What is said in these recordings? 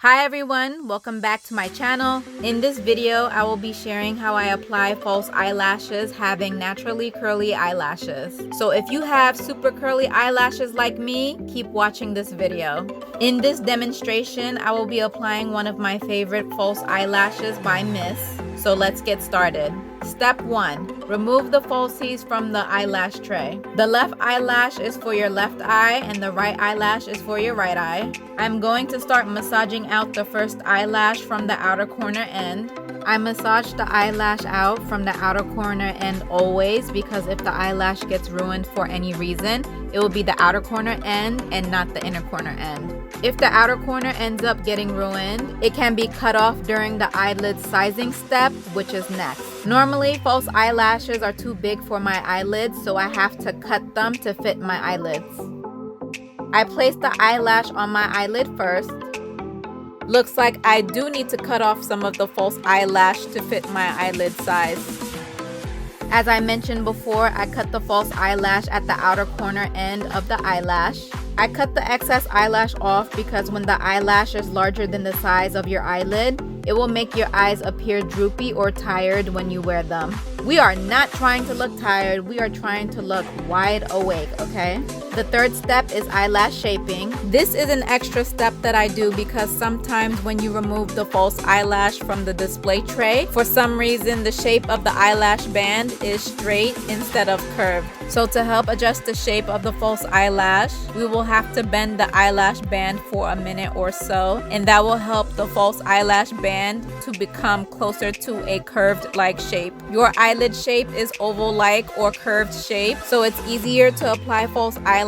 Hi everyone, welcome back to my channel. In this video, I will be sharing how I apply false eyelashes having naturally curly eyelashes. So if you have super curly eyelashes like me, keep watching this video. In this demonstration, I will be applying one of my favorite false eyelashes by Miss. So let's get started. Step 1. Remove the falsies from the eyelash tray. The left eyelash is for your left eye and the right eyelash is for your right eye. I'm going to start massaging out the first eyelash from the outer corner end. I massage the eyelash out from the outer corner end always because if the eyelash gets ruined for any reason, it will be the outer corner end and not the inner corner end. If the outer corner ends up getting ruined, it can be cut off during the eyelid sizing step, which is next. Normally, false eyelashes are too big for my eyelids, so I have to cut them to fit my eyelids. I place the eyelash on my eyelid first. Looks like I do need to cut off some of the false eyelash to fit my eyelid size. As I mentioned before, I cut the false eyelash at the outer corner end of the eyelash. I cut the excess eyelash off because when the eyelash is larger than the size of your eyelid, it will make your eyes appear droopy or tired when you wear them. We are not trying to look tired, we are trying to look wide awake, okay? The third step is eyelash shaping. This is an extra step that I do because sometimes when you remove the false eyelash from the display tray, for some reason the shape of the eyelash band is straight instead of curved. So to help adjust the shape of the false eyelash, we will have to bend the eyelash band for a minute or so, and that will help the false eyelash band to become closer to a curved-like shape. Your eyelid shape is oval-like or curved shape, so it's easier to apply false eyelashes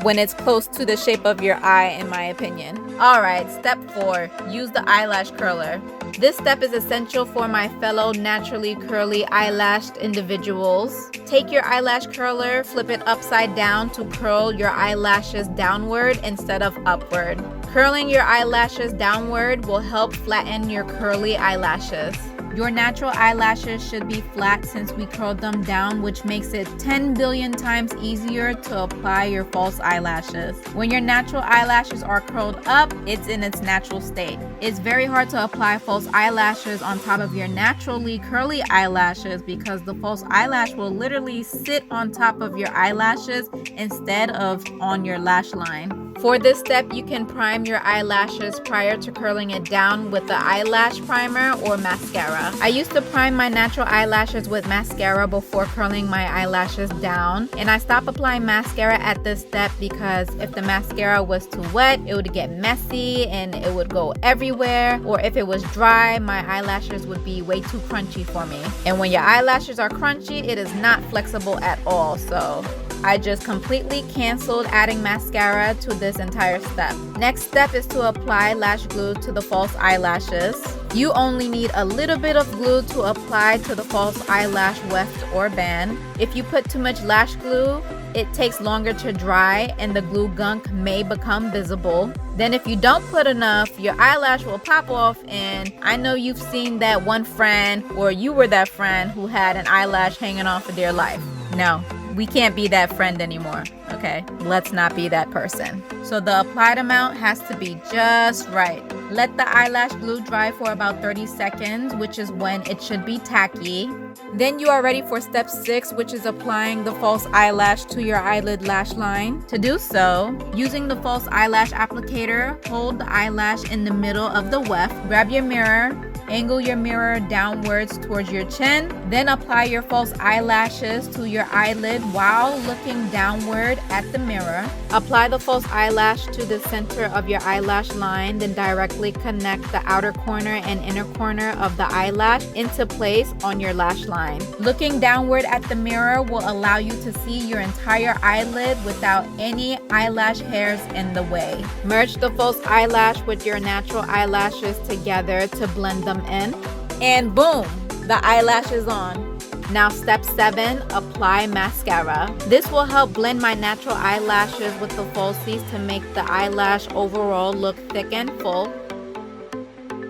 when it's close to the shape of your eye, in my opinion. Alright, step 4. Use the eyelash curler. This step is essential for my fellow naturally curly eyelashed individuals. Take your eyelash curler, flip it upside down to curl your eyelashes downward instead of upward. Curling your eyelashes downward will help flatten your curly eyelashes. Your natural eyelashes should be flat since we curled them down, which makes it 10 billion times easier to apply your false eyelashes. When your natural eyelashes are curled up, it's in its natural state. It's very hard to apply false eyelashes on top of your naturally curly eyelashes because the false eyelash will literally sit on top of your eyelashes instead of on your lash line. For this step, you can prime your eyelashes prior to curling it down with the eyelash primer or mascara. I used to prime my natural eyelashes with mascara before curling my eyelashes down, and I stopped applying mascara at this step because if the mascara was too wet, it would get messy and it would go everywhere, or if it was dry, my eyelashes would be way too crunchy for me. And when your eyelashes are crunchy, it is not flexible at all, so I just completely canceled adding mascara to this entire step. Next step is to apply lash glue to the false eyelashes. You only need a little bit of glue to apply to the false eyelash weft or band. If you put too much lash glue, it takes longer to dry and the glue gunk may become visible. Then if you don't put enough, your eyelash will pop off, and I know you've seen that one friend, or you were that friend who had an eyelash hanging off for dear life. No. We can't be that friend anymore, okay? Let's not be that person. So the applied amount has to be just right. Let the eyelash glue dry for about 30 seconds, which is when it should be tacky. Then you are ready for step 6, which is applying the false eyelash to your eyelid lash line. To do so, using the false eyelash applicator, hold the eyelash in the middle of the weft. Grab your mirror. Angle your mirror downwards towards your chin. Then apply your false eyelashes to your eyelid while looking downward at the mirror. Apply the false eyelash to the center of your eyelash line, then directly connect the outer corner and inner corner of the eyelash into place on your lash line. Looking downward at the mirror will allow you to see your entire eyelid without any eyelash hairs in the way. Merge the false eyelash with your natural eyelashes together to blend them in, and boom, the eyelash is on. Now step 7, apply mascara. This will help blend my natural eyelashes with the falsies to make the eyelash overall look thick and full.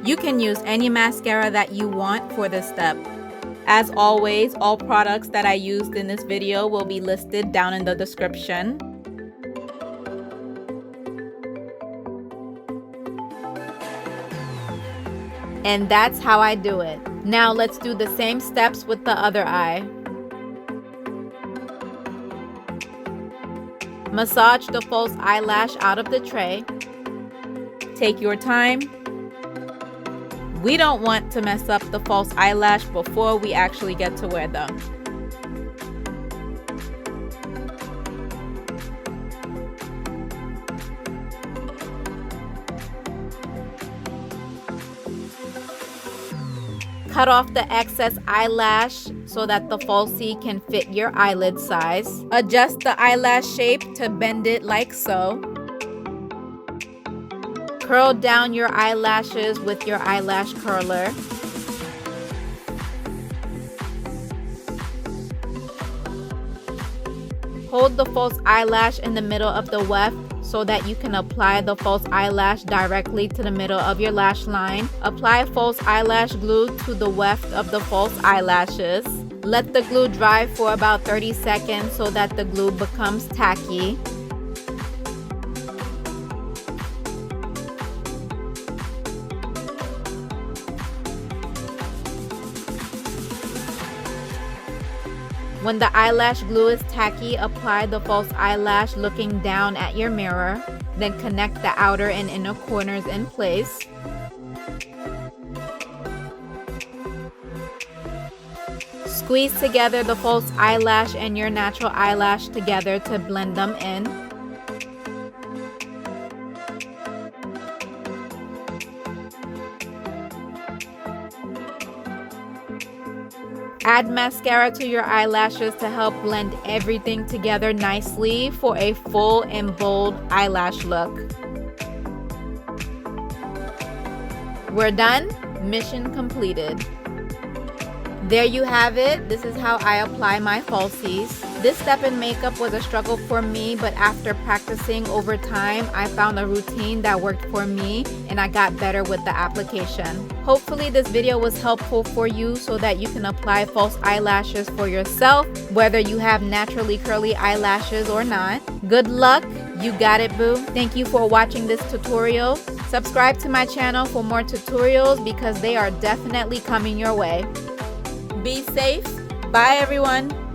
You can use any mascara that you want for this step. As always, all products that I used in this video will be listed down in the description. And that's how I do it. Now let's do the same steps with the other eye. Massage the false eyelash out of the tray. Take your time. We don't want to mess up the false eyelash before we actually get to wear them. Cut off the excess eyelash so that the falsie can fit your eyelid size. Adjust the eyelash shape to bend it like so. Curl down your eyelashes with your eyelash curler. Hold the false eyelash in the middle of the weft so that you can apply the false eyelash directly to the middle of your lash line. Apply false eyelash glue to the weft of the false eyelashes. Let the glue dry for about 30 seconds so that the glue becomes tacky. When the eyelash glue is tacky, apply the false eyelash looking down at your mirror. Then connect the outer and inner corners in place. Squeeze together the false eyelash and your natural eyelash together to blend them in. Add mascara to your eyelashes to help blend everything together nicely for a full and bold eyelash look. We're done. Mission completed. There you have it. This is how I apply my falsies. This step in makeup was a struggle for me, but after practicing over time, I found a routine that worked for me and I got better with the application. Hopefully this video was helpful for you so that you can apply false eyelashes for yourself, whether you have naturally curly eyelashes or not. Good luck. You got it, boo. Thank you for watching this tutorial. Subscribe to my channel for more tutorials because they are definitely coming your way. Be safe. Bye, everyone.